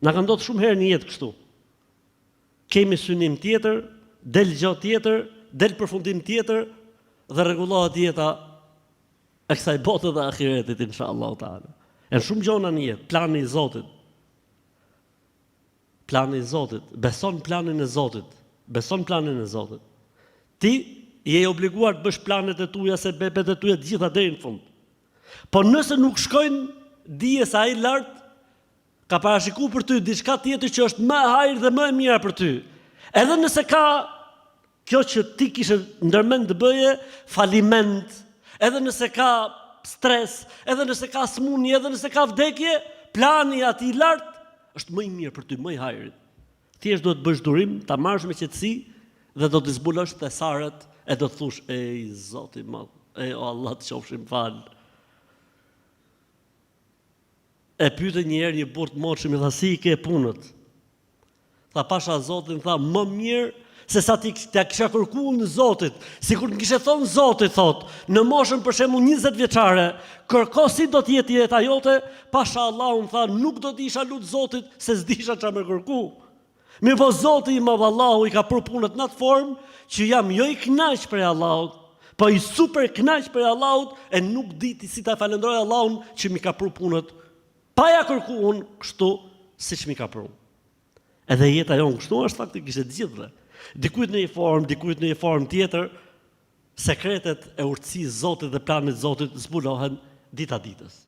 Na ka ndodhur shumë herë në jetë kështu. Kemi synim tjetër, del gjë tjetër, del përfundim tjetër dhe rregullohet jeta e kësaj bote dhe ahiretit inshallah taala. Në shumë gjona në jetë, plani i Zotit. Plani i Zotit, beson planin e Zotit. Beson planin e Zotit. Ti je obliguar të bësh planet e tuaja, sebepet e tuaja të gjitha deri në fund. Po nëse nuk shkojnë, dije se ai lart ka parashikuar për ty diçka tjetër që është më e hajër dhe më e mira për ty. Edhe nëse ka kjo që ti kishe ndërmend të bëje faliment, edhe nëse ka stres, edhe nëse ka smundje, edhe nëse ka vdekje, plani i atij lart është më i mirë për ty, më i hajrit. Thjesht do të bësh durim, ta marrësh me qetësi dhe do të zbulosh thesaret e do të thush, ej Zoti i madh, ej o Allah të qofshim fal. E pyete një herë një burr të moshëm, i tha si i ke punët? Tha pasha Zotin, tha më mirë se sa ti kisha kërkuar në Zotit. Sikur të kishe thonë Zoti, thot, në moshën për shembull 20 vjeçare, kërko si do të jetë jeta jote, pasha Allahun, tha, nuk do të isha lut Zotit se s'disha çfarë më kërku. Mirë po Zoti i madh Allahu i ka për punët në atë formë që jam jo i kënaq për Allahut, po i super kënaq për Allahut e nuk di si ta falenderoj Allahun që mi ka për punët pa ja kërkuar kështu siç mi ka për. Edhe jeta jonë kështu është faktikisht e gjithëve. Dikujt në një formë, dikujt në një formë tjetër, sekretet e urtësisë Zotit dhe planit Zotit zbulohen dita ditës.